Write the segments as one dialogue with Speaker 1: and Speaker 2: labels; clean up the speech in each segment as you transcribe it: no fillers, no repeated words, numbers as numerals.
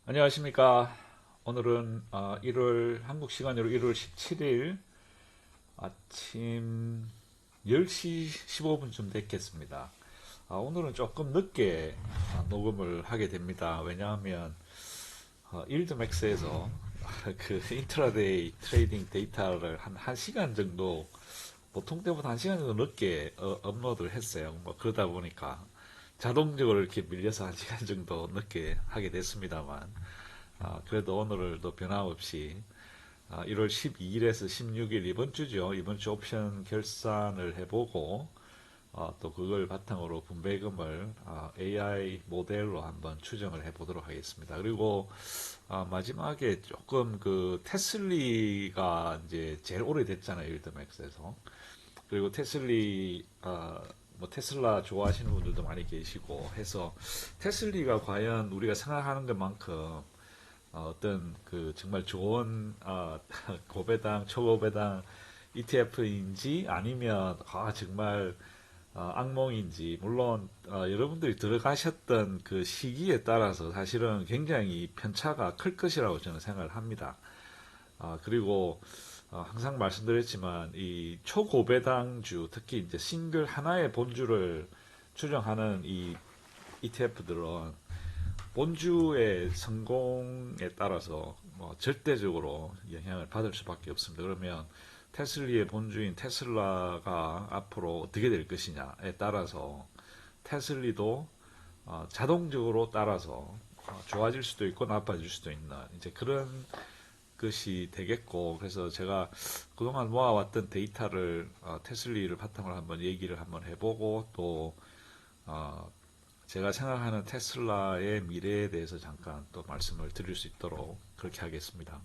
Speaker 1: 안녕하십니까. 오늘은 1월 한국 시간으로 1월 17일 아침 10시 15분쯤 됐겠습니다. 오늘은 조금 늦게 녹음을 하게 됩니다. 왜냐하면 일드맥스에서 그 인트라데이 트레이딩 데이터를 한 1시간 정도, 보통 때보다 1시간 정도 늦게 업로드를 했어요. 뭐 그러다 보니까 자동적으로 이렇게 밀려서 1시간 정도 늦게 하게 됐습니다만, 그래도 오늘도 변함없이 1월 12일에서 16일 이번 주죠. 이번 주 옵션 결산을 해보고 또 그걸 바탕으로 분배금을 AI 모델로 한번 추정을 해보도록 하겠습니다. 그리고 마지막에 조금 그 테슬리가 이제 제일 오래됐잖아요. 일드맥스에서. 그리고 뭐 테슬라 좋아하시는 분들도 많이 계시고 해서 테슬리가 과연 우리가 생각하는 것만큼 어떤 그 정말 좋은 고배당, 초고배당 ETF인지 아니면 정말 악몽인지, 물론 여러분들이 들어가셨던 그 시기에 따라서 사실은 굉장히 편차가 클 것이라고 저는 생각을 합니다. 그리고 항상 말씀드렸지만 이 초고배당주, 특히 이제 싱글 하나의 본주를 추정하는 이 ETF들은 본주의 성공에 따라서 뭐 절대적으로 영향을 받을 수밖에 없습니다. 그러면 테슬리의 본주인 테슬라가 앞으로 어떻게 될 것이냐에 따라서 테슬리도 자동적으로 따라서 좋아질 수도 있고 나빠질 수도 있는 이제 그런 것이 되겠고, 그래서 제가 그동안 모아왔던 데이터를 테슬리를 바탕으로 한번 얘기를 한번 해보고, 또 어, 제가 생각하는 테슬라의 미래에 대해서 잠깐 또 말씀을 드릴 수 있도록 그렇게 하겠습니다.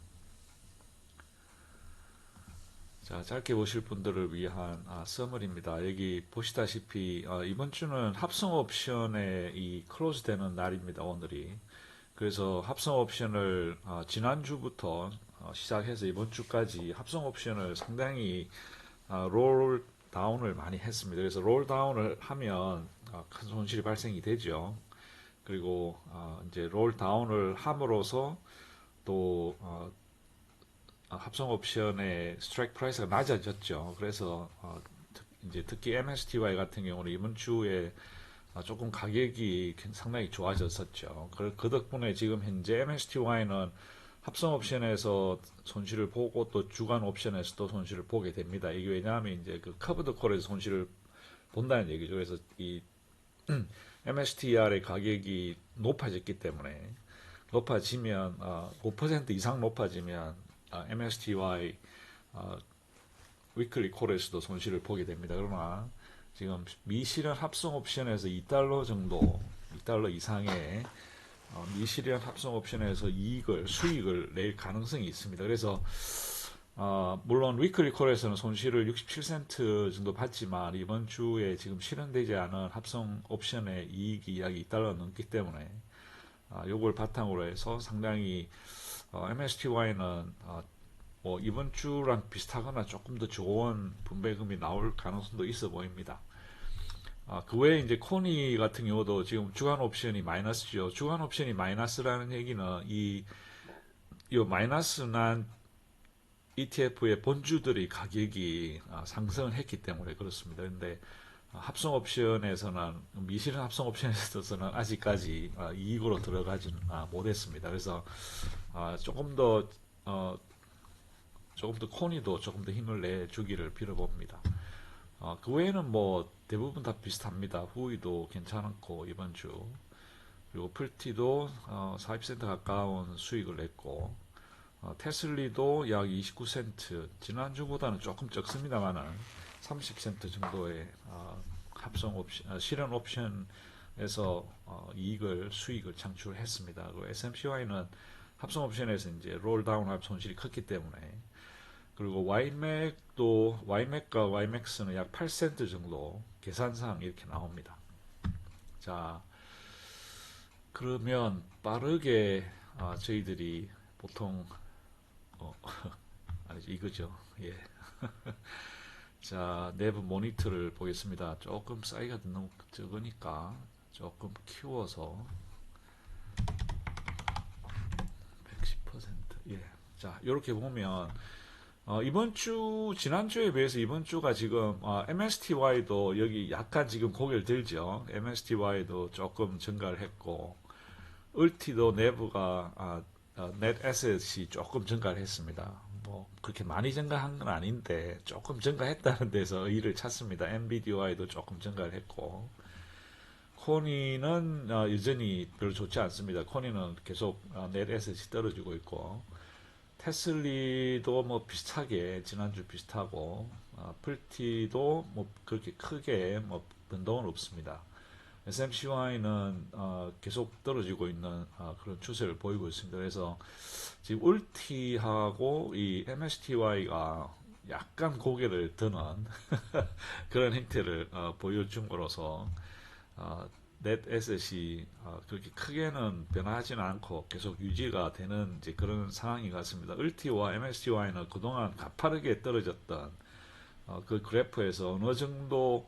Speaker 1: 자, 짧게 보실 분들을 위한 서머리입니다. 여기 보시다시피 이번 주는 합성 옵션의 이 클로즈 되는 날입니다. 오늘이. 그래서 합성 옵션을 지난주부터 시작해서 이번 주까지 합성 옵션을 상당히 롤 다운을 많이 했습니다. 그래서 롤 다운을 하면 큰 손실이 발생이 되죠. 그리고 이제 롤 다운을 함으로써 또 합성 옵션의 스트라이크 프라이스가 낮아졌죠. 그래서 이제 특히 MSTY 같은 경우는 이번 주에 조금 가격이 상당히 좋아졌었죠. 그 덕분에 지금 현재 MSTY는 합성 옵션에서 손실을 보고 또 주간 옵션에서도 손실을 보게 됩니다. 이게 왜냐하면 이제 그 커브드 콜에서 손실을 본다는 얘기죠. 그래서 이 MSTR의 가격이 높아졌기 때문에, 높아지면 5% 이상 높아지면 MSTY 위클리 콜에서도 손실을 보게 됩니다. 그러나 지금 미실현 합성 옵션에서 2달러 정도, 2달러 이상의 미실현 합성 옵션에서 수익을 낼 가능성이 있습니다. 그래서 물론 위클리 콜에서는 손실을 67센트 정도 받지만 이번 주에 지금 실현되지 않은 합성 옵션의 이익이 약 2달러 넘기 때문에 요걸 바탕으로 해서 상당히 MSTY는 뭐 이번 주랑 비슷하거나 조금 더 좋은 분배금이 나올 가능성도 있어 보입니다. 그 외에 이제 코니 같은 경우도 지금 주간 옵션이 마이너스죠. 주간 옵션이 마이너스라는 얘기는 이 마이너스 난 ETF의 본주들의 가격이 상승을 했기 때문에 그렇습니다. 그런데 합성 옵션에서는, 미실현 합성 옵션에서는 아직까지 이익으로 들어가지는 못했습니다. 그래서 조금 더 코니도 조금 더 힘을 내주기를 빌어봅니다. 그 외에는 뭐 대부분 다 비슷합니다. 후이도 괜찮고 이번 주, 그리고 풀티도 40센트 가까운 수익을 냈고, 테슬리도 약 29센트, 지난주보다는 조금 적습니다만은 30센트 정도의 합성 옵션, 실현 옵션에서 수익을 창출했습니다. 그리고 SMCY는 합성 옵션에서 이제 롤다운할 손실이 컸기 때문에, 그리고 YMAC과 YMAX는 약 8센트 정도 계산상 이렇게 나옵니다. 자, 그러면 빠르게 저희들이 보통 아니죠, 이거죠. 예. 자, 내부 모니터를 보겠습니다. 조금 사이즈가 너무 적으니까 조금 키워서 자, 이렇게 보면 이번 주, 지난주에 비해서 이번 주가 지금, MSTY도 여기 약간 지금 고개를 들죠. MSTY도 조금 증가를 했고, 을티도 내부가, 넷 에셋이 조금 증가를 했습니다. 뭐, 그렇게 많이 증가한 건 아닌데, 조금 증가했다는 데서 의의를 찾습니다. NBDY도 조금 증가를 했고, 코니는 여전히 별로 좋지 않습니다. 코니는 계속 넷 에셋이 떨어지고 있고, 테슬리도 뭐 비슷하게 지난주 비슷하고 풀티도 뭐 그렇게 크게 뭐 변동은 없습니다. SMCY는 계속 떨어지고 있는 그런 추세를 보이고 있습니다. 그래서 지금 울티하고 이 MSTY가 약간 고개를 드는 그런 형태를 보여줌으로써 어, 넷 에셋이 그렇게 크게는 변하지는 않고 계속 유지가 되는 이제 그런 상황인 것 같습니다. 을티와 MSTY는 그동안 가파르게 떨어졌던 그 그래프에서 어느 정도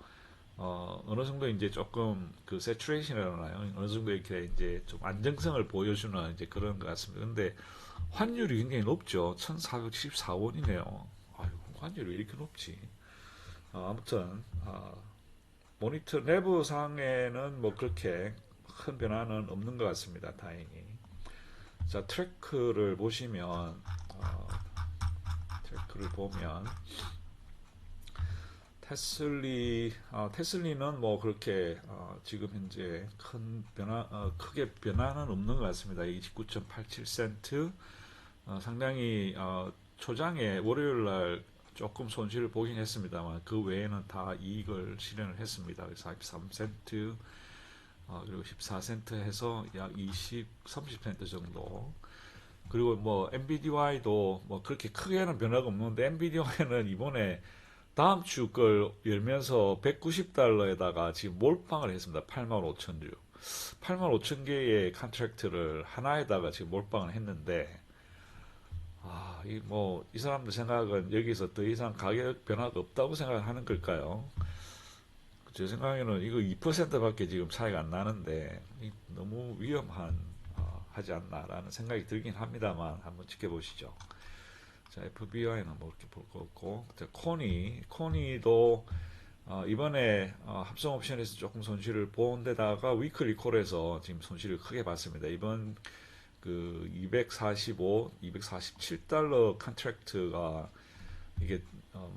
Speaker 1: 이제 조금 그 세츄레이션이라나요? 어느 정도 이렇게 이제 좀 안정성을 보여주는 이제 그런 것 같습니다. 근데 환율이 굉장히 높죠. 1414원이네요. 아유, 환율이 왜 이렇게 높지? 아무튼 모니터 내부 상에는 뭐 그렇게 큰 변화는 없는 것 같습니다. 다행히. 자, 트래크를 보시면, 트래크를 보면, 테슬리는 뭐 그렇게, 지금 현재 크게 변화는 없는 것 같습니다. 29.87센트. 상당히, 초장에 월요일 날 조금 손실을 보긴 했습니다만 그 외에는 다 이익을 실현을 했습니다. 43센트 그리고 14센트 해서 약 30센트 정도. 그리고 뭐 NBDY도 뭐 그렇게 크게는 변화가 없는데 NBDY는 이번에 다음 주 걸 열면서 190달러에다가 지금 몰빵을 했습니다. 8만 5천 주. 8만 5천 개의 컨트랙트를 하나에다가 지금 몰빵을 했는데 이 사람들 생각은 여기서 더 이상 가격 변화가 없다고 생각하는 걸까요? 제 생각에는 이거 2%밖에 지금 차이가 안 나는데 너무 하지 않나라는 생각이 들긴 합니다만 한번 지켜보시죠. 자, FBI는 뭐 이렇게 볼 거 없고, 자, 코니도 이번에 합성 옵션에서 조금 손실을 본 데다가 위클리 콜에서 지금 손실을 크게 봤습니다. 이번 그 245, 247달러 컨트랙트가 이게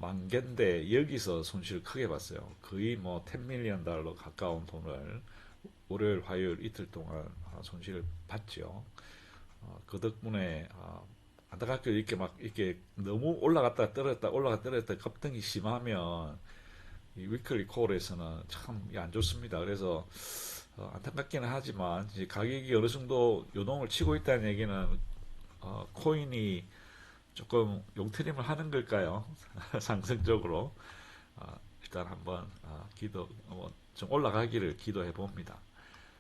Speaker 1: 만 개인데 여기서 손실을 크게 봤어요. 거의 뭐 10밀리언 달러 가까운 돈을 월요일, 화요일 이틀 동안 손실을 봤죠. 그 덕분에 안타깝게 이렇게 너무 올라갔다 떨어졌다 올라갔다 떨어졌다 급등이 심하면 이 위클리 콜에서는 참 안 좋습니다. 그래서 안타깝기는 하지만 이제 가격이 어느 정도 요동을 치고 있다는 얘기는 코인이 조금 용트림을 하는 걸까요? 상승적으로 일단 한번 좀 올라가기를 기도해 봅니다.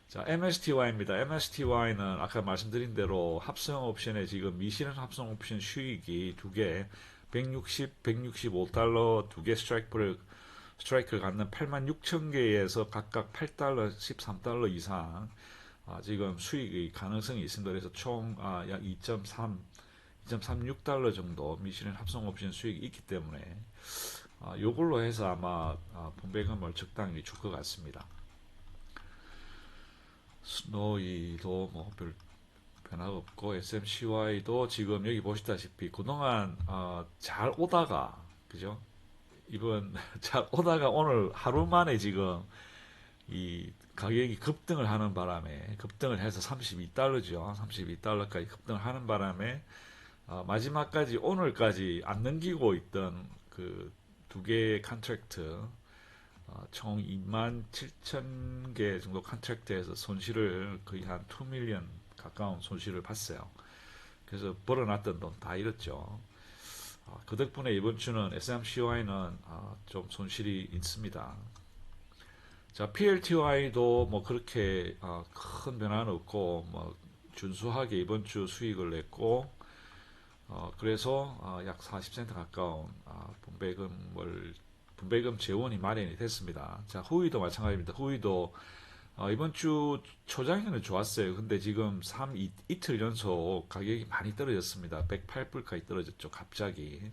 Speaker 1: 자, MSTY입니다. MSTY는 아까 말씀드린 대로 합성 옵션에 지금 미실현 합성 옵션 수익이 두 개, 160, 165달러 두 개 스트라이크를 갖는 8만 6천 개에서 각각 8달러, 13달러 이상 지금 수익의 가능성이 있습니다. 그래서 총 약 2.36달러 정도 미실현 합성 옵션 수익이 있기 때문에 이걸로 해서 아마 분배금을 적당히 줄 것 같습니다. 스노이도 뭐 별 변화가 없고 SMCY도 지금 여기 보시다시피 그동안 잘 오다가 그죠? 이번 잘 오다가 오늘 하루 만에 지금 이 가격이 급등을 하는 바람에 급등을 해서 32달러죠. 32달러까지 급등을 하는 바람에 마지막까지 오늘까지 안 넘기고 있던 그 두 개의 컨트랙트 총 2만 7천 개 정도 컨트랙트에서 손실을 거의 한 2밀리언 가까운 손실을 봤어요. 그래서 벌어놨던 돈 다 잃었죠. 그 덕분에 이번 주는 SMCY는 좀 손실이 있습니다. 자, PLTY도 뭐 그렇게 큰 변화는 없고 뭐 준수하게 이번 주 수익을 냈고 그래서 약 40센트 가까운 분배금 재원이 마련이 됐습니다. 자, 후이도 마찬가지입니다. 후이도 이번 주 초장에는 좋았어요. 근데 지금 이틀 연속 가격이 많이 떨어졌습니다. 108불까지 떨어졌죠. 갑자기.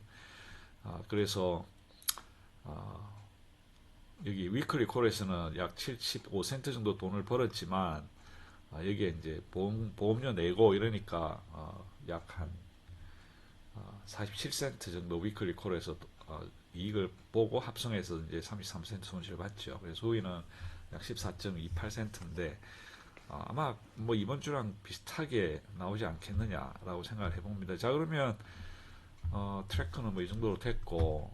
Speaker 1: 그래서 아, 여기 위클리 콜에서는 약 75센트 정도 돈을 벌었지만 여기에 이제 보험료 내고 이러니까 약한 47센트 정도 위클리 콜에서 이익을 보고 합성해서 이제 33센트 손실을 봤죠. 그래서 소위는 약 14.28센트인데 아마 뭐 이번 주랑 비슷하게 나오지 않겠느냐라고 생각을 해봅니다. 자, 그러면 트래커는 뭐 이 정도로 됐고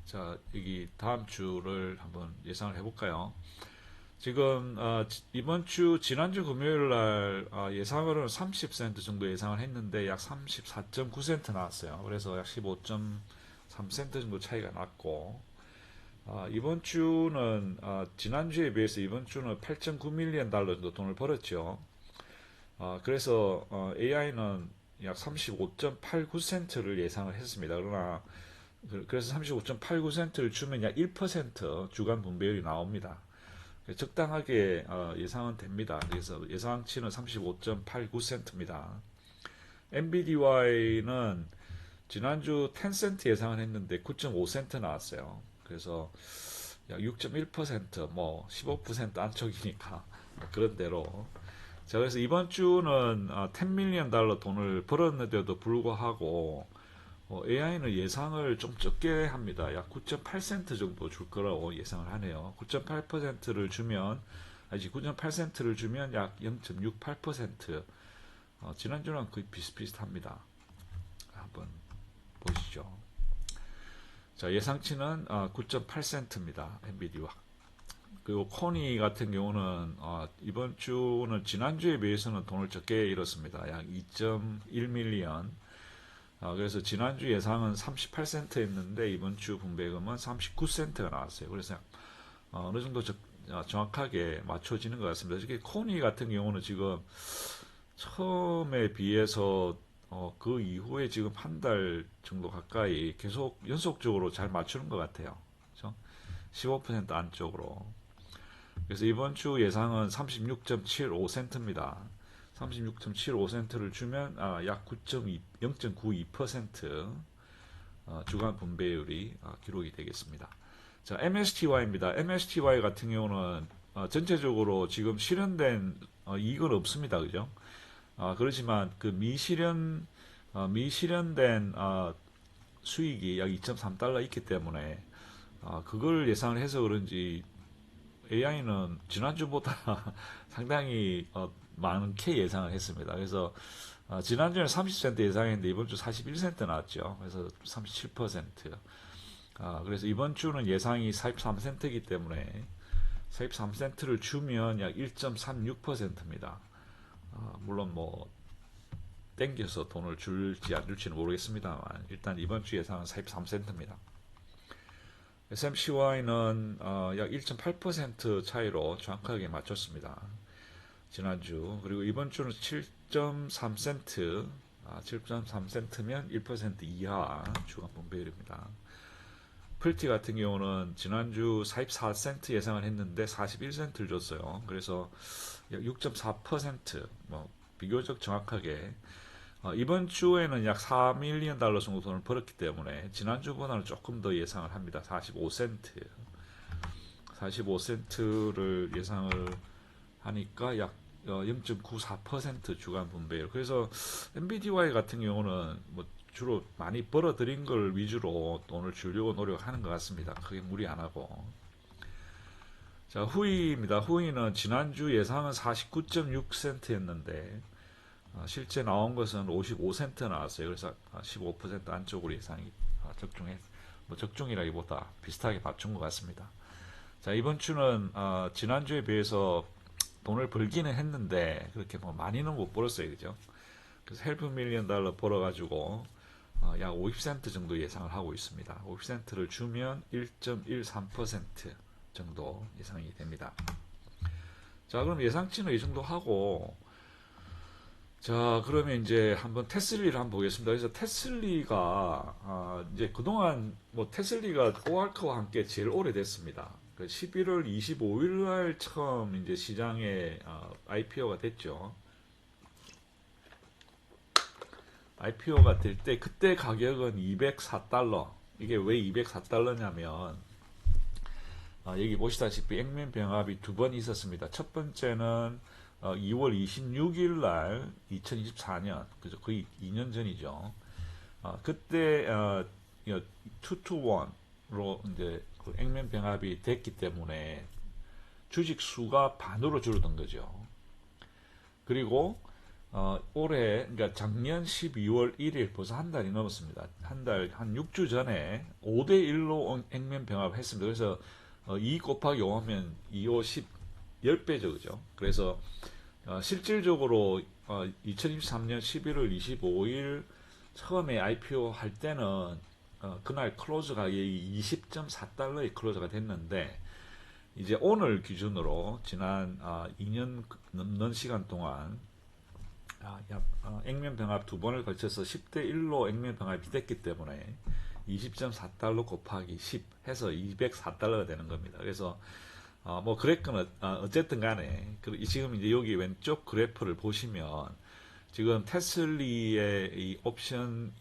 Speaker 1: 자, 여기 다음 주를 한번 예상을 해볼까요? 지금 이번 주 지난주 금요일 날 예상으로는 30센트 정도 예상을 했는데 약 34.9센트 나왔어요. 그래서 약 15.3센트 정도 차이가 났고 이번 주는 지난주에 비해서 이번 주는 8.9밀리언 달러 정도 돈을 벌었죠. 그래서 AI는 약 35.89센트를 예상을 했습니다. 그러나 그래서 35.89센트를 주면 약 1% 주간 분배율이 나옵니다. 적당하게 예상은 됩니다. 그래서 예상치는 35.89센트입니다. NBDY는 지난주 10센트 예상을 했는데 9.5센트 나왔어요. 그래서 약 6.1%, 뭐 15% 안쪽이니까 그런 대로. 자, 그래서 이번 주는 10밀리언 달러 돈을 벌었는데도 불구하고 AI는 예상을 좀 적게 합니다. 약 9.8센트 정도 줄 거라고 예상을 하네요. 9.8%를 주면, 아직 9.8센트를 주면 약 0.68%. 지난주랑 거의 비슷비슷합니다. 한번 보시죠. 자, 예상치는 9.8센트입니다. 엔비디아. 그리고 코니 같은 경우는 이번 주는 지난주에 비해서는 돈을 적게 잃었습니다. 약 2.1밀리언. 그래서 지난주 예상은 38센트였는데 이번 주 분배금은 39센트가 나왔어요. 그래서 어느 정도 정확하게 맞춰지는 것 같습니다. 특히 코니 같은 경우는 지금 처음에 비해서 그 이후에 지금 한 달 정도 가까이 계속 연속적으로 잘 맞추는 것 같아요. 그렇죠? 15% 안쪽으로. 그래서 이번 주 예상은 36.75센트입니다. 36.75센트를 주면 약 0.92% 주간 분배율이 기록이 되겠습니다. 자, MSTY입니다. MSTY 같은 경우는 전체적으로 지금 실현된 이익은 없습니다. 그죠? 그렇지만 그 미실현된 수익이 약 2.3달러 있기 때문에 그걸 예상을 해서 그런지 AI는 지난주보다 상당히 많게 예상을 했습니다. 그래서 지난주에 30센트 예상했는데 이번 주 41센트 나왔죠. 그래서 37%. 그래서 이번 주는 예상이 43센트이기 때문에 43센트를 주면 약 1.36%입니다. 물론 뭐 땡겨서 돈을 줄지 안 줄지는 모르겠습니다만 일단 이번 주 예상은 43센트입니다. SMCY는 약 1.8% 차이로 정확하게 맞췄습니다. 지난주. 그리고 이번 주는 7.3센트, 7.3센트면 1% 이하 주간 분배율입니다. 풀티 같은 경우는 지난주 44센트 예상을 했는데 41센트를 줬어요. 그래서 약 6.4%, 뭐 비교적 정확하게 이번 주에는 약 4밀리언 달러 정도 돈을 벌었기 때문에 지난주보다는 조금 더 예상을 합니다. 45센트. 45센트를 예상을 하니까 약 0.94% 주간 분배율. 그래서 MBDY 같은 경우는 뭐 주로 많이 벌어들인 걸 위주로 돈을 주려고 노력하는 것 같습니다. 크게 무리 안 하고. 자, 후이입니다. 후이는 지난주 예상은 49.6센트였는데 실제 나온 것은 55센트 나왔어요. 그래서 15% 안쪽으로 예상이 뭐 적중이라기보다 비슷하게 맞춘 것 같습니다. 자, 이번 주는 지난주에 비해서 돈을 벌기는 했는데 그렇게 뭐 많이는 못 벌었어요. 그죠? 그래서 헬프 밀리언 달러 벌어가지고 약 50센트 정도 예상을 하고 있습니다. 50센트를 주면 1.13% 정도 예상이 됩니다. 자, 그럼 예상치는 이 정도 하고 자, 그러면 이제 한번 테슬리를 한번 보겠습니다. 그래서 테슬리가 이제 그동안 뭐 테슬리가 오알카와 함께 제일 오래됐습니다. 그 11월 25일 날 처음 이제 시장에 IPO가 됐죠. IPO가 될 때 그때 가격은 204달러. 이게 왜 204달러냐면 여기 보시다시피 액면병합이 두 번 있었습니다. 첫 번째는 2월 26일 날 2024년 그죠? 거의 2년 전이죠. 그때 2-to-1로 이제 그 액면병합이 됐기 때문에 주식 수가 반으로 줄어든 거죠. 그리고 올해 그러니까 작년 12월 1일 벌써 한 달이 넘었습니다. 한 6주 전에 5대1로 액면 병합을 했습니다. 그래서 2 곱하기 5 하면 2, 5, 10, 10배죠. 그죠? 그래서 실질적으로 2023년 11월 25일 처음에 IPO 할 때는 그날 클로즈 가격이 20.4달러의 클로즈가 됐는데 이제 오늘 기준으로 지난 2년 넘는 시간 동안 액면 병합 두 번을 거쳐서 10대 1로 액면 병합이 됐기 때문에 20.4달러 곱하기 10 해서 204달러가 되는 겁니다. 그래서 뭐 그랬거나 어쨌든 간에 지금 이제 여기 왼쪽 그래프를 보시면 지금 테슬리의 이 옵션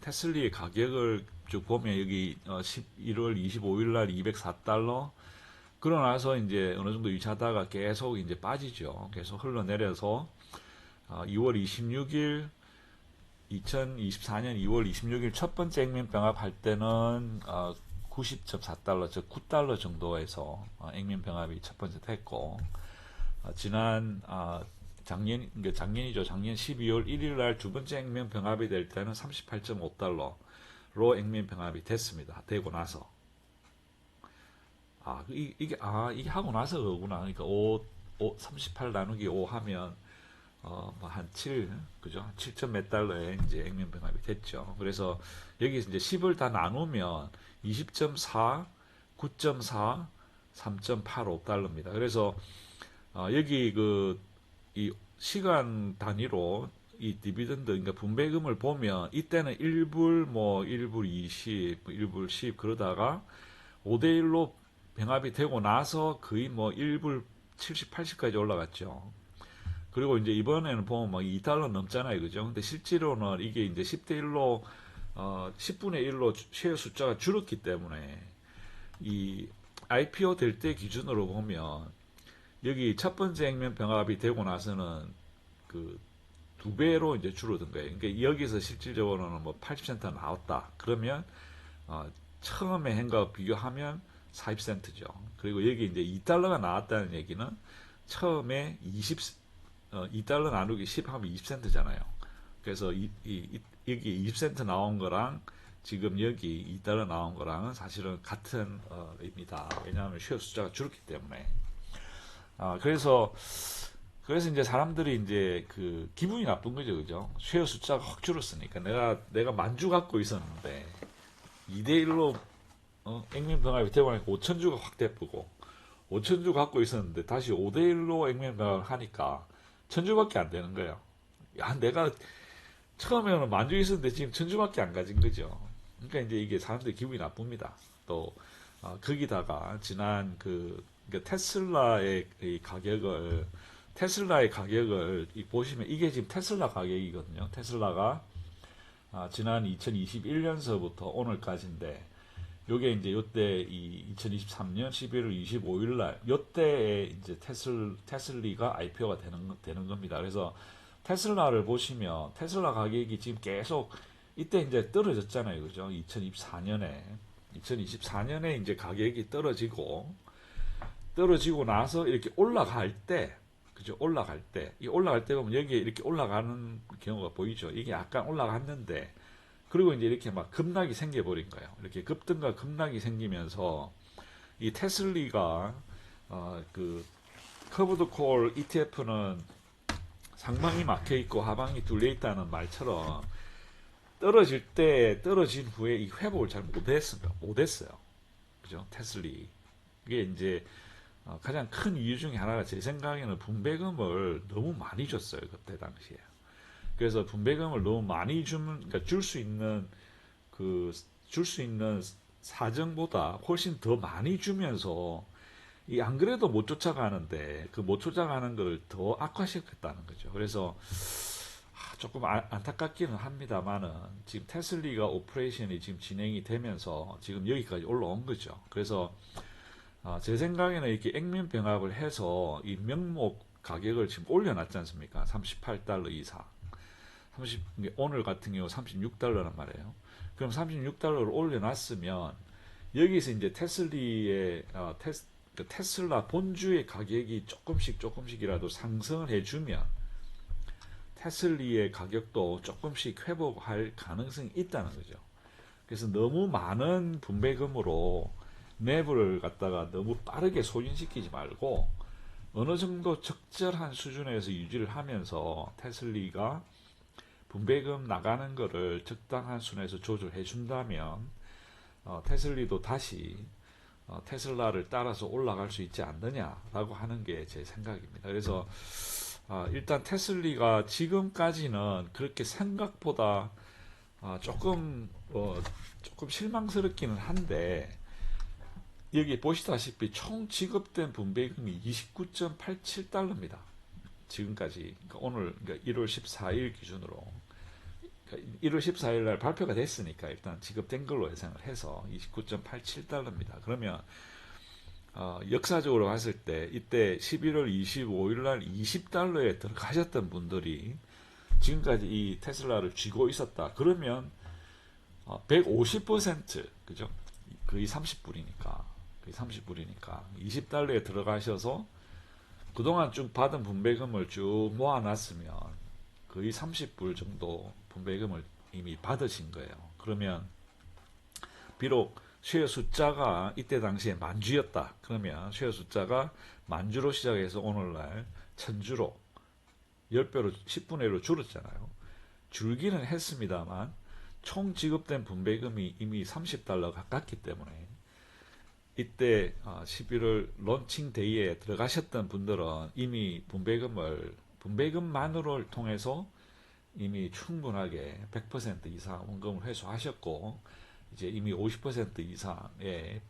Speaker 1: 테슬리의 가격을 쭉 보면 여기 11월 25일 날 204달러 그러고 나서 이제 어느 정도 유지하다가 계속 이제 빠지죠. 계속 흘러내려서 2월 26일 2024년 2월 26일 첫 번째 액면 병합 할 때는 90.4달러, 즉 9달러 정도에서 액면 병합이 첫 번째 됐고 지난 작년이죠. 작년 12월 1일 날 두 번째 액면 병합이 될 때는 38.5달러로 액면 병합이 됐습니다. 되고 나서 이게 하고 나서 그거구나. 그러니까 38 나누기 5 하면 한 7, 그죠? 7점 몇 달러에 이제 액면 병합이 됐죠. 그래서 여기서 이제 10을 다 나누면 20.4, 9.4, 3.85달러입니다. 그래서 여기 이 시간 단위로 이 디비던드, 그러니까 분배금을 보면 이때는 1불, 뭐 1불 20, 뭐 1불 10 그러다가 5대1로 병합이 되고 나서 거의 뭐 1불 70, 80까지 올라갔죠. 그리고 이제 이번에는 보면 막 2달러 넘잖아요. 그죠? 근데 실제로는 이게 이제 10대 1로, 10분의 1로 쉐어 숫자가 줄었기 때문에 이 IPO 될 때 기준으로 보면 여기 첫 번째 액면 병합이 되고 나서는 그 두 배로 이제 줄어든 거예요. 그러니까 여기서 실질적으로는 뭐 80센트가 나왔다. 그러면 처음에 한 거 비교하면 40센트죠. 그리고 여기 이제 2달러가 나왔다는 얘기는 처음에 2달러 나누기 10 하면 20센트잖아요. 그래서 여기 20센트 나온 거랑 지금 여기 2달러 나온 거랑은 사실은 같은 입니다. 왜냐하면 쉐어 숫자가 줄었기 때문에. 그래서 이제 사람들이 이제 그 기분이 나쁜 거죠, 그죠? 쉐어 숫자가 확 줄었으니까 내가 만주 갖고 있었는데 2대1로 액면 병합이 되고 나니까 5천주가 확 대쁘고 5천주 갖고 있었는데 다시 5대1로 액면 병합을 하니까 1,000주밖에 안 되는 거예요. 야, 내가 처음에는 만주 있었는데 지금 1,000주밖에 안 가진 거죠. 그러니까 이제 이게 사람들이 기분이 나쁩니다. 또 거기다가 지난 그러니까 테슬라의 가격을 보시면 이게 지금 테슬라 가격이거든요. 테슬라가 지난 2021년서부터 오늘까지인데 요게 이제 요때 2023년 11월 25일 날 요때에 이제 테슬리가 IPO가 되는 겁니다. 그래서 테슬라를 보시면 테슬라 가격이 지금 계속 이때 이제 떨어졌잖아요. 그죠? 2024년에 이제 가격이 떨어지고 나서 이렇게 올라갈 때 그죠? 올라갈 때 보면 여기에 이렇게 올라가는 경우가 보이죠? 이게 약간 올라갔는데 그리고 이제 이렇게 막 급락이 생겨버린 거예요. 이렇게 급등과 급락이 생기면서 이 테슬리가 그 커브드 콜 ETF는 상방이 막혀 있고 하방이 뚫려 있다는 말처럼 떨어질 때 떨어진 후에 이 회복을 잘 못했어요. 그죠? 테슬리 이게 이제 가장 큰 이유 중에 하나가 제 생각에는 분배금을 너무 많이 줬어요. 그때 당시에. 그래서 분배금을 너무 많이 그러니까 줄 수 있는 사정보다 훨씬 더 많이 주면서 이 안 그래도 못 쫓아가는데 그 못 쫓아가는 걸 더 악화시켰다는 거죠. 그래서 조금 안타깝기는 합니다만은 지금 테슬리가 오퍼레이션이 지금 진행이 되면서 지금 여기까지 올라온 거죠. 그래서 제 생각에는 이렇게 액면 병합을 해서 이 명목 가격을 지금 올려놨지 않습니까? 38달러 이상. 오늘 같은 경우 36달러란 말이에요. 그럼 36달러를 올려놨으면 여기서 이제 그 테슬라 본주의 가격이 조금씩이라도 상승을 해주면 테슬리의 가격도 조금씩 회복할 가능성이 있다는 거죠. 그래서 너무 많은 분배금으로 매물을 갖다가 너무 빠르게 소진시키지 말고 어느 정도 적절한 수준에서 유지를 하면서 테슬리가 분배금 나가는 거를 적당한 수준에서 조절해 준다면 테슬리도 다시 테슬라를 따라서 올라갈 수 있지 않느냐라고 하는 게 제 생각입니다. 그래서 일단 테슬리가 지금까지는 그렇게 생각보다 조금 실망스럽기는 한데 여기 보시다시피 총 지급된 분배금이 29.87달러입니다. 지금까지 그러니까 오늘 그러니까 1월 14일 기준으로 1월 14일 날 발표가 됐으니까 일단 지급된 걸로 예상을 해서 29.87달러입니다. 그러면 역사적으로 봤을 때 이때 11월 25일 날 20달러에 들어가셨던 분들이 지금까지 이 테슬라를 쥐고 있었다. 그러면 150% 그죠? 거의 30불이니까 20달러에 들어가셔서 그동안 쭉 받은 분배금을 쭉 모아놨으면 거의 30불 정도 분배금을 이미 받으신 거예요. 그러면 비록 쉐어 숫자가 이때 당시에 만주였다. 그러면 쉐어 숫자가 만주로 시작해서 오늘날 천주로 10배로 10분의 1로 줄었잖아요. 줄기는 했습니다만 총 지급된 분배금이 이미 30달러 가깝기 때문에 이때 11월 론칭 데이에 들어가셨던 분들은 이미 분배금만으로를 통해서 이미 충분하게 100% 이상 원금을 회수하셨고 이제 이미 50% 이상의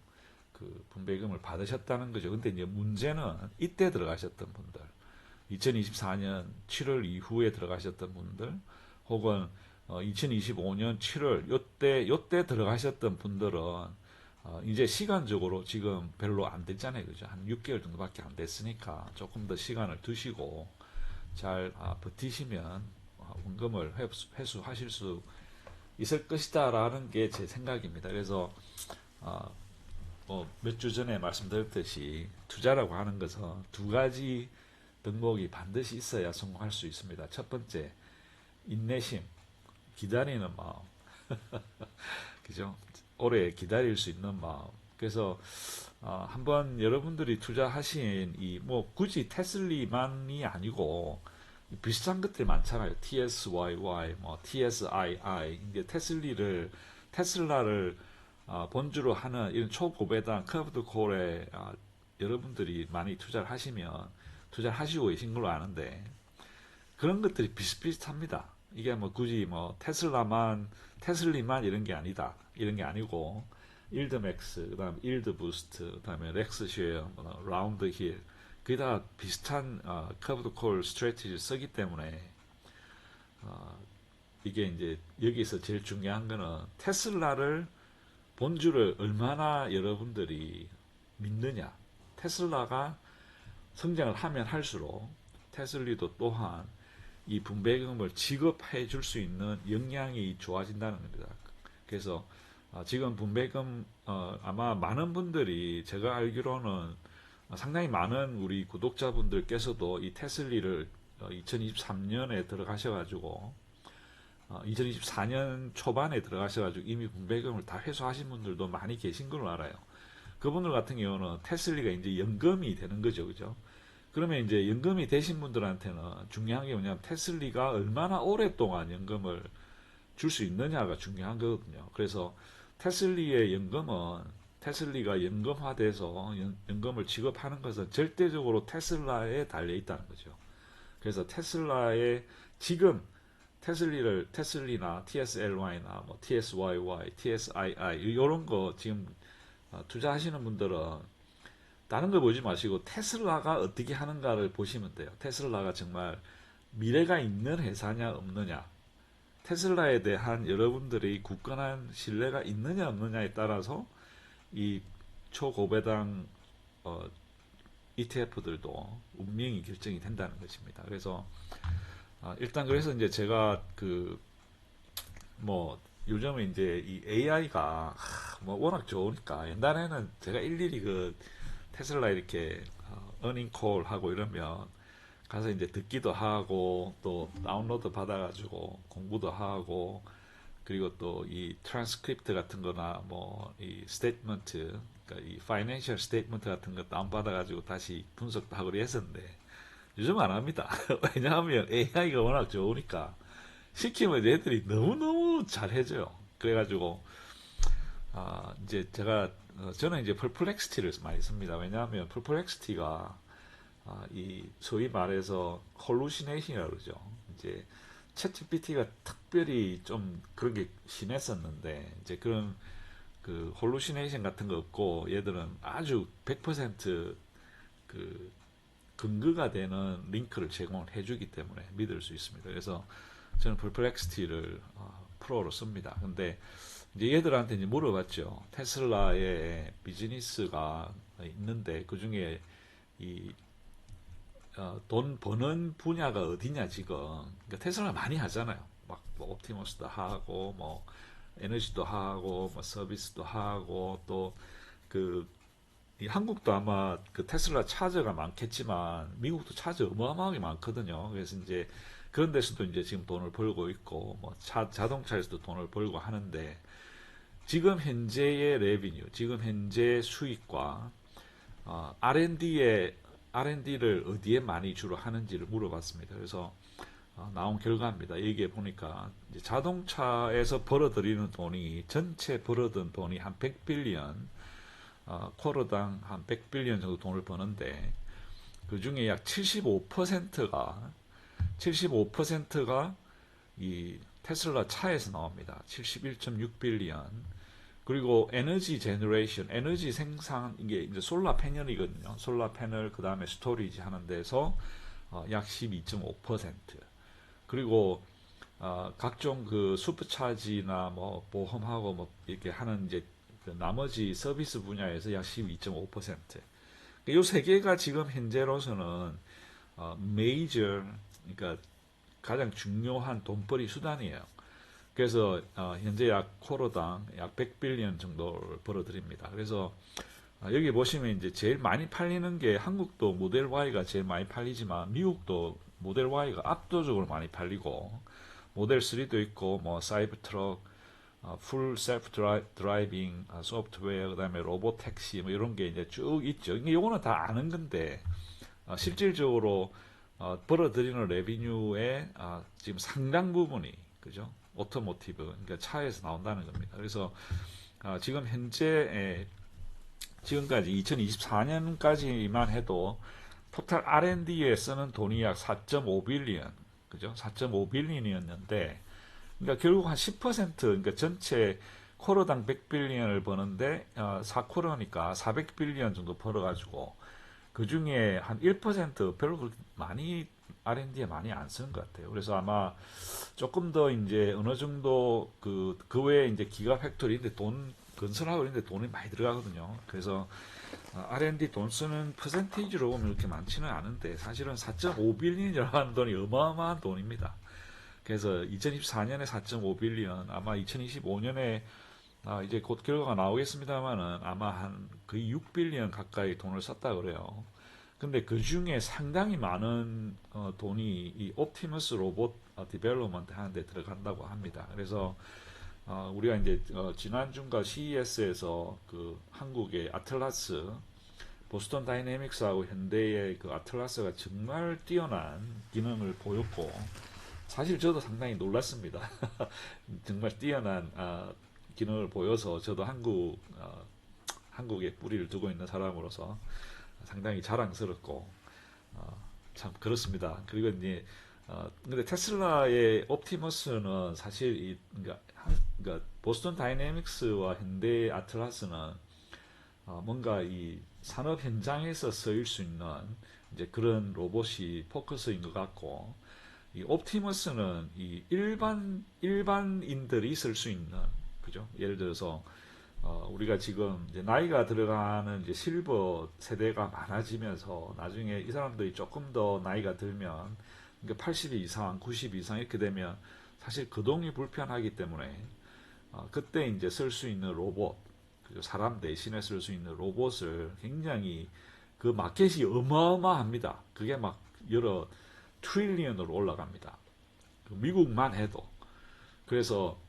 Speaker 1: 그 분배금을 받으셨다는 거죠. 근데 이제 문제는 이때 들어가셨던 분들, 2024년 7월 이후에 들어가셨던 분들, 혹은 2025년 7월 요때 들어가셨던 분들은 이제 시간적으로 지금 별로 안 됐잖아요. 그죠? 한 6개월 정도밖에 안 됐으니까 조금 더 시간을 두시고 잘 버티시면 원금을 회수하실 수 있을 것이다라는 게 제 생각입니다. 그래서 몇 주 전에 말씀드렸듯이 투자라고 하는 것은 두 가지 덕목이 반드시 있어야 성공할 수 있습니다. 첫 번째, 인내심, 기다리는 마음. 그죠? 오래 기다릴 수 있는 마음. 그래서 한번 여러분들이 투자하신 굳이 테슬리만이 아니고 비슷한 것들이 많잖아요. TSYY, TSII. 이제 테슬라를 본주로 하는 이런 초고배당 커브드 콜에 여러분들이 많이 투자를 하시면 투자를 하시고 계신 걸로 아는데 그런 것들이 비슷비슷합니다. 이게 굳이 테슬리만 이런 게 아니다. 이런 게 아니고 일드맥스, 그다음에 일드부스트, 그다음에 렉스쉐어, 라운드힐 그게 다 비슷한 커브드 콜 스트래티지를 쓰기 때문에 이게 이제 여기서 제일 중요한 거는 테슬라를 본주를 얼마나 여러분들이 믿느냐. 테슬라가 성장을 하면 할수록 테슬리도 또한 이 분배금을 지급해 줄 수 있는 역량이 좋아진다는 겁니다. 그래서 지금 분배금 아마 많은 분들이 제가 알기로는 상당히 많은 우리 구독자분들께서도 이 테슬리를 2023년에 들어가셔가지고 2024년 초반에 들어가셔가지고 이미 분배금을 다 회수하신 분들도 많이 계신 걸로 알아요. 그분들 같은 경우는 테슬리가 이제 연금이 되는 거죠, 그죠? 그러면 이제 연금이 되신 분들한테는 중요한 게 뭐냐면 테슬리가 얼마나 오랫동안 연금을 줄 수 있느냐가 중요한 거거든요. 그래서 테슬리의 연금은 테슬리가 연금화돼서 연금을 지급하는 것은 절대적으로 테슬라에 달려 있다는 거죠. 그래서 테슬라의 지금 테슬리나 TSLY나 뭐 TSYY, TSII 이런 거 지금 투자하시는 분들은 다른 걸 보지 마시고 테슬라가 어떻게 하는가를 보시면 돼요. 테슬라가 정말 미래가 있는 회사냐 없느냐, 테슬라에 대한 여러분들의 굳건한 신뢰가 있느냐 없느냐에 따라서 이 초고배당 ETF들도 운명이 결정이 된다는 것입니다. 그래서 일단 그래서 이제 제가 그 뭐 요즘에 이제 이 AI가 뭐 워낙 좋으니까 옛날에는 제가 일일이 그 테슬라 이렇게 어닝 콜 하고 이러면 가서 이제 듣기도 하고 또 다운로드 받아가지고 공부도 하고 그리고 또 이 트랜스크립트 같은 거나 뭐 이 스테이트먼트 그러니까 이 파이낸셜 스테이트먼트 같은 거 다운받아가지고 다시 분석도 하고 했었는데 요즘 안 합니다. 왜냐하면 AI가 워낙 좋으니까 시키면 얘들이 너무너무 잘해줘요. 그래가지고 이제 제가 저는 이제 perplexity를 많이 씁니다. 왜냐하면 perplexity가 이 소위 말해서 hallucination이라고 그러죠. 이제 챗GPT가 특별히 좀 그런 게 심했었는데 이제 그런 그 hallucination 같은 거 없고 얘들은 아주 100%그 근거가 되는 링크를 제공을 해주기 때문에 믿을 수 있습니다. 그래서 저는 perplexity를 프로로 씁니다. 근데 이제 얘들한테 이제 물어봤죠. 테슬라의 비즈니스가 있는데 그 중에 이 돈 버는 분야가 어디냐 지금. 그러니까 테슬라 많이 하잖아요. 막뭐 옵티머스도 하고 뭐 에너지도 하고 뭐 서비스도 하고 또 그 한국도 아마 그 테슬라 차저가 많겠지만 미국도 차저 어마어마하게 많거든요. 그래서 이제 그런 데서도 이제 지금 돈을 벌고 있고 뭐 자동차에서도 돈을 벌고 하는데 지금 현재의 레비뉴, 지금 현재 수익과 R&D를 어디에 많이 주로 하는지를 물어봤습니다. 그래서 나온 결과입니다. 여기에 보니까 이제 자동차에서 벌어들이는 돈이 전체 벌어든 돈이 한 100빌리언, 쿼터당 한 100빌리언 정도 돈을 버는데 그 중에 약 75%가 이 테슬라 차에서 나옵니다. 71.6빌리언. 그리고 에너지 제너레이션, 에너지 생산 이게 이제 솔라 패널이거든요. 솔라 패널 그 다음에 스토리지 하는 데서 약 12.5%. 그리고 각종 그 슈퍼차지나 뭐 보험하고 뭐 이렇게 하는 이제 그 나머지 서비스 분야에서 약 12.5%. 이 세 개가 지금 현재로서는 메이저 그러니까 가장 중요한 돈벌이 수단이에요. 그래서 현재 약 쿼터당 약 100빌리언 정도를 벌어들입니다. 그래서 여기 보시면 이제 제일 많이 팔리는 게 한국도 모델 Y가 제일 많이 팔리지만 미국도 모델 Y가 압도적으로 많이 팔리고 모델 3도 있고 뭐 사이버 트럭, 풀 셀프 드라이빙 소프트웨어 그다음에 로봇 택시 뭐 이런 게 이제 쭉 있죠. 이게 요거는 다 아는 건데 실질적으로 벌어들이는 레비뉴의 지금 상당 부분이 그죠? 오토모티브 그러니까 차에서 나온다는 겁니다. 그래서 지금 현재 지금까지 2024년까지만 해도 토탈 R&D에 쓰는 돈이 약 4.5빌리언 그죠? 4.5빌리언이었는데 그러니까 결국 한 10% 그러니까 전체 쿼터당 100빌리언을 버는데 4쿼터니까 400빌리언 정도 벌어가지고 그 중에 한 1% 별로 그렇게 많이 R&D에 많이 안 쓰는 것 같아요. 그래서 아마 조금 더 이제 어느 정도 그 외에 이제 기가 팩토리인데 돈 건설하고 있는데 돈이 많이 들어가거든요. 그래서 R&D 돈 쓰는 퍼센테이지로 보면 이렇게 많지는 않은데 사실은 4.5빌리언이라고 하는 돈이 어마어마한 돈입니다. 그래서 2024년에 4.5빌리언 아마 2025년에 이제 곧 결과가 나오겠습니다만은 아마 한 거의 6빌리언 가까이 돈을 썼다 그래요. 근데 그 중에 상당히 많은 돈이 이 옵티머스 로봇 디벨롭먼트 하는데 들어간다고 합니다. 그래서 우리가 이제 지난주인가 CES에서 그 한국의 아틀라스 보스턴 다이내믹스하고 현대의 그 아틀라스가 정말 뛰어난 기능을 보였고 사실 저도 상당히 놀랐습니다. 정말 뛰어난 기능을 보여서 저도 한국에 뿌리를 두고 있는 사람으로서 상당히 자랑스럽고 참 그렇습니다. 그리고 이제 근데 테슬라의 옵티머스는 사실 그러니까 보스턴 다이내믹스와 현대 아틀라스는 뭔가 이 산업 현장에서 쓰일 수 있는 이제 그런 로봇이 포커스인 것 같고, 이 옵티머스는 이 일반인들이 쓸 수 있는, 그죠? 예를 들어서 우리가 지금 이제 나이가 들어가는 이제 실버 세대가 많아지면서 나중에 이 사람들이 조금 더 나이가 들면, 그러니까 80 이상, 90 이상 이렇게 되면 사실 거동이 불편하기 때문에 그때 이제 쓸 수 있는 로봇, 그죠? 사람 대신에 쓸 수 있는 로봇을 굉장히 그 마켓이 어마어마합니다. 그게 막 여러 트릴리언으로 올라갑니다. 그 미국만 해도. 그래서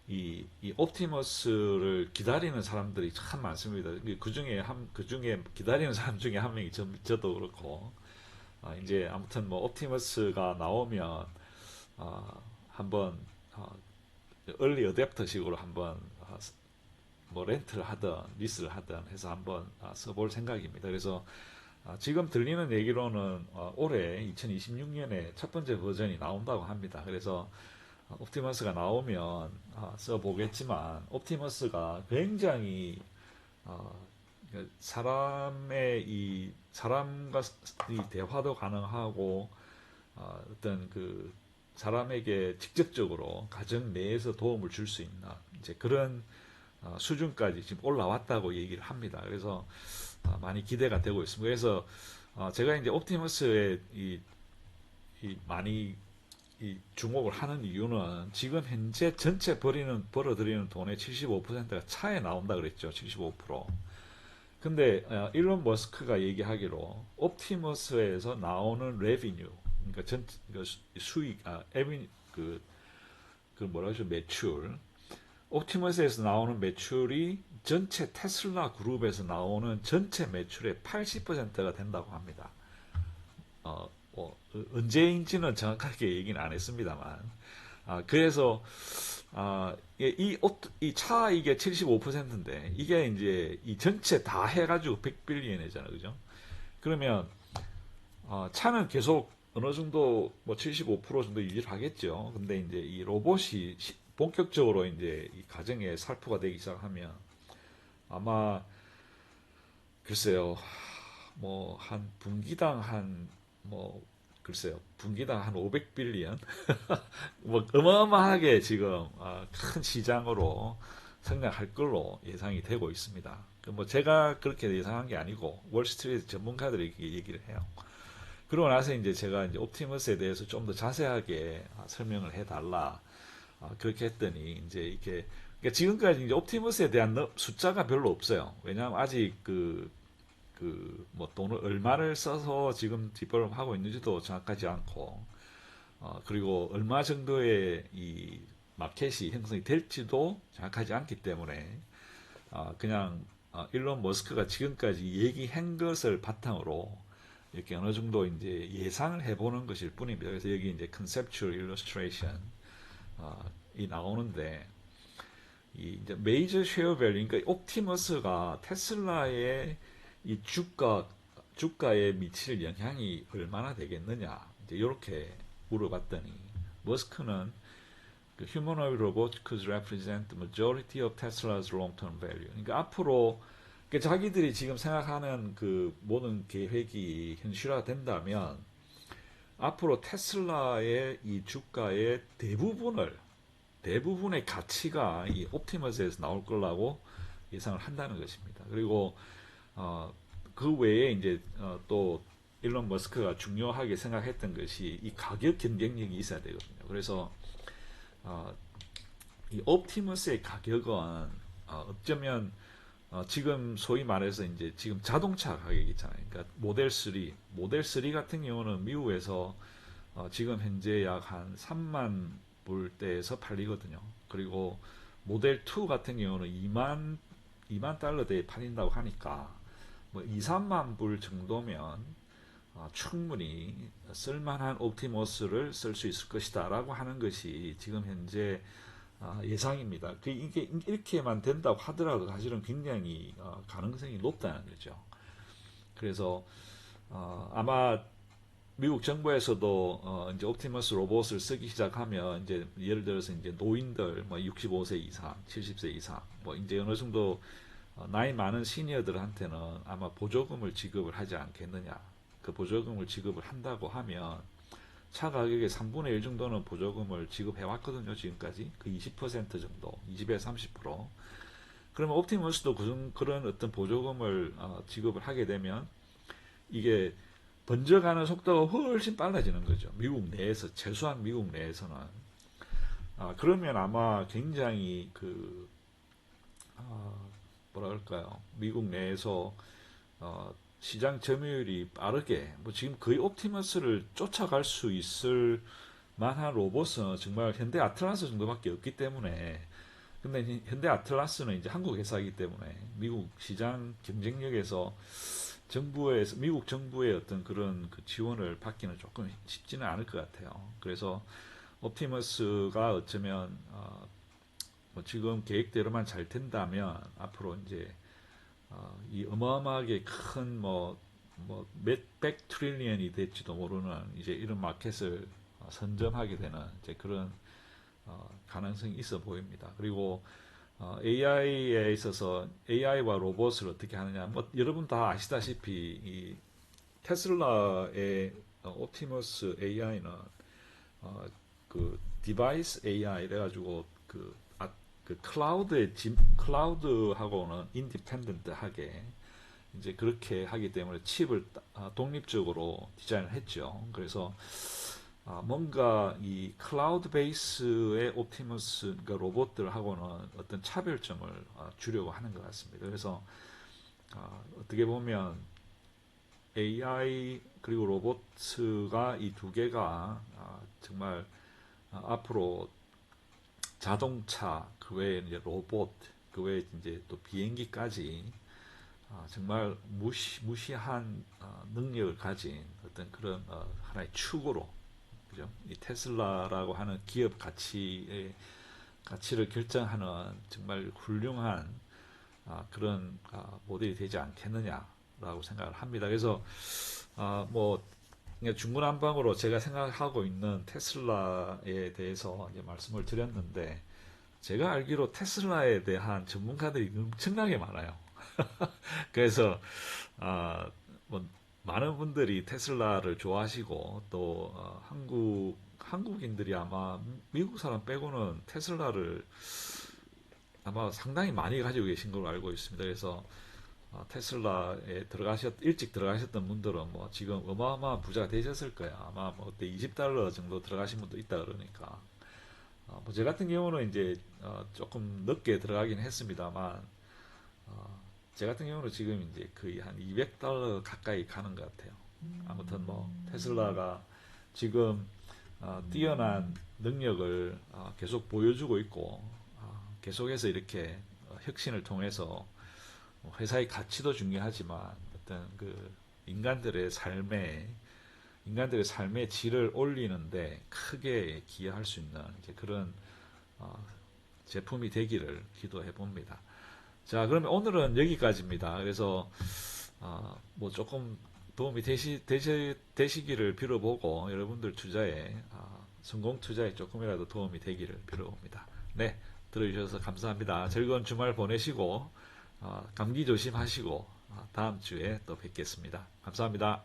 Speaker 1: 이 옵티머스를 기다리는 사람들이 참 많습니다. 그 중에 기다리는 사람 중에 한 명이 저도 그렇고, 이제 아무튼 뭐 옵티머스가 나오면 한번 얼리 어댑터식으로 한번 뭐 렌트를 하든 리스를 하든 해서 한번 써볼 생각입니다. 그래서 지금 들리는 얘기로는 올해 2026년에 첫 번째 버전이 나온다고 합니다. 그래서 옵티머스가 나오면 써보겠지만, 옵티머스가 굉장히 어, 사람과 이 대화도 가능하고 어떤 그 사람에게 직접적으로 가정 내에서 도움을 줄 수 있는 이제 그런 수준까지 지금 올라왔다고 얘기를 합니다. 그래서 많이 기대가 되고 있습니다. 그래서 제가 이제 옵티머스에 많이 주목을 하는 이유는, 지금 현재 전체 벌어들이는 돈의 75%가 차에 나온다 그랬죠. 75%. 근데 일론 머스크가 얘기하기로 옵티머스에서 나오는 레비뉴, 그러니까 수익, 그 뭐라 그러죠, 매출, 옵티머스에서 나오는 매출이 전체 테슬라 그룹에서 나오는 전체 매출의 80%가 된다고 합니다. 언제인지는 정확하게 얘기는 안 했습니다만, 그래서 이 차 이게 75%인데 이게 이제 이 전체 다 해가지고 100빌리언이잖아, 그죠? 그러면 차는 계속 어느 정도 뭐 75% 정도 유지를 하겠죠. 근데 이제 이 로봇이 본격적으로 이제 이 가정에 살포가 되기 시작하면 아마 글쎄요, 뭐 한 분기당 한 뭐 글쎄요, 분기당 한 500빌리언 뭐 어마어마하게 지금 큰 시장으로 성장할 걸로 예상이 되고 있습니다. 뭐 제가 그렇게 예상한 게 아니고 월스트리트 전문가들이 이렇게 얘기를 해요. 그러고 나서 이제 제가 이제 옵티머스에 대해서 좀 더 자세하게 설명을 해달라, 그렇게 했더니 이제 이렇게, 그러니까 지금까지 이제 옵티머스에 대한 숫자가 별로 없어요. 왜냐하면 아직 뭐 돈을 얼마를 써서 지금 디벨롭 하고 있는지도 정확하지 않고, 그리고 얼마 정도의 이 마켓이 형성이 될지도 정확하지 않기 때문에 그냥 일론 머스크가 지금까지 얘기한 것을 바탕으로 이렇게 어느 정도 이제 예상을 해보는 것일 뿐입니다. 그래서 여기 이제 conceptual illustration 이 나오는데, 이 이제 메이저 쉐어 밸류, 그러니까 옵티머스가 테슬라의 이 주가에 미칠 영향이 얼마나 되겠느냐, 이제 이렇게 물어봤더니, 머스크는 그 humanoid robots could represent the majority of Tesla's long-term value. 그러니까 앞으로, 그러니까 자기들이 지금 생각하는 그 모든 계획이 현실화된다면 앞으로 테슬라의 이 주가의 대부분의 가치가 이 옵티머스에서 나올 거라고 예상을 한다는 것입니다. 그리고 그 외에 이제 또 일론 머스크가 중요하게 생각했던 것이 이 가격 경쟁력이 있어야 되거든요. 그래서 이 옵티머스의 가격은 어쩌면 지금 소위 말해서 이제 지금 자동차 가격이 있잖아요. 그러니까 모델 3 같은 경우는 미국에서 지금 현재 약 한 3만 불대에서 팔리거든요. 그리고 모델 2 같은 경우는 2만 달러대에 팔린다고 하니까 뭐 2, 3만 불 정도면 충분히 쓸만한 옵티머스를 쓸 수 있을 것이다라고 하는 것이 지금 현재 예상입니다. 이게 이렇게만 된다고 하더라도 사실은 굉장히 가능성이 높다는 거죠. 그래서 아마 미국 정부에서도 이제 옵티머스 로봇을 쓰기 시작하면 이제 예를 들어서 이제 노인들 뭐 65세 이상, 70세 이상 뭐 이제 어느 정도 나이 많은 시니어들한테는 아마 보조금을 지급을 하지 않겠느냐. 그 보조금을 지급을 한다고 하면 차 가격의 3분의 1 정도는 보조금을 지급해 왔거든요, 지금까지. 그 20% 정도, 20에서 30%. 그러면 옵티머스도 그런 어떤 보조금을 지급을 하게 되면 이게 번져가는 속도가 훨씬 빨라지는 거죠. 미국 내에서, 최소한 미국 내에서는. 그러면 아마 굉장히 아, 뭐라 그럴까요? 미국 내에서 시장 점유율이 빠르게, 뭐 지금 거의 옵티머스를 쫓아갈 수 있을 만한 로봇은 정말 현대 아틀라스 정도밖에 없기 때문에, 근데 현대 아틀라스는 이제 한국 회사이기 때문에 미국 시장 경쟁력에서 미국 정부의 어떤 그런 그 지원을 받기는 조금 쉽지는 않을 것 같아요. 그래서 옵티머스가 어쩌면 뭐 지금 계획대로만 잘 된다면 앞으로 이제 이 어마어마하게 큰 뭐 몇백 트릴리언이 될지도 모르는 이제 이런 마켓을 선점하게 되는 이제 그런 가능성이 있어 보입니다. 그리고 AI에 있어서 AI와 로봇을 어떻게 하느냐, 뭐 여러분 다 아시다시피 이 테슬라의 옵티머스 AI는 그 디바이스 AI 이래가지고 그 클라우드하고는 인디펜던트하게 이제 그렇게 하기 때문에 칩을 독립적으로 디자인을 했죠. 그래서 뭔가 이 클라우드 베이스의 옵티머스 그러니까 로봇들하고는 어떤 차별점을 주려고 하는 것 같습니다. 그래서 어떻게 보면 AI 그리고 로봇가 이 두 개가 정말 앞으로 자동차 그 외에 이제 로봇 그 외에 이제 또 비행기까지 정말 무시한 능력을 가진 어떤 그런 하나의 축으로 그죠? 이 테슬라라고 하는 기업 가치를 결정하는 정말 훌륭한 그런 모델이 되지 않겠느냐라고 생각을 합니다. 그래서 뭐 중구난방으로 제가 생각하고 있는 테슬라에 대해서 이제 말씀을 드렸는데 제가 알기로 테슬라에 대한 전문가들이 엄청나게 많아요. 그래서 아, 뭐 많은 분들이 테슬라를 좋아하시고 또 한국인들이 아마 미국 사람 빼고는 테슬라를 아마 상당히 많이 가지고 계신 걸로 알고 있습니다. 그래서 테슬라에 일찍 들어가셨던 분들은 뭐 지금 어마어마한 부자가 되셨을 거예요. 아마 뭐 그때 $20 정도 들어가신 분도 있다 그러니까. 뭐제 같은 경우는 이제 조금 늦게 들어가긴 했습니다만, 제 같은 경우는 지금 이제 거의 한 $200 가까이 가는 것 같아요. 아무튼 뭐 테슬라가 지금 뛰어난 능력을 계속 보여주고 있고 계속해서 이렇게 혁신을 통해서 회사의 가치도 중요하지만 어떤 그 인간들의 삶의 질을 올리는데 크게 기여할 수 있는 이제 그런 어, 제품이 되기를 기도해 봅니다. 자, 그러면 오늘은 여기까지입니다. 그래서 뭐 조금 도움이 되시기를 빌어보고 여러분들 투자에 성공 투자에 조금이라도 도움이 되기를 빌어봅니다. 네, 들어주셔서 감사합니다. 즐거운 주말 보내시고 감기 조심하시고 다음 주에 또 뵙겠습니다. 감사합니다.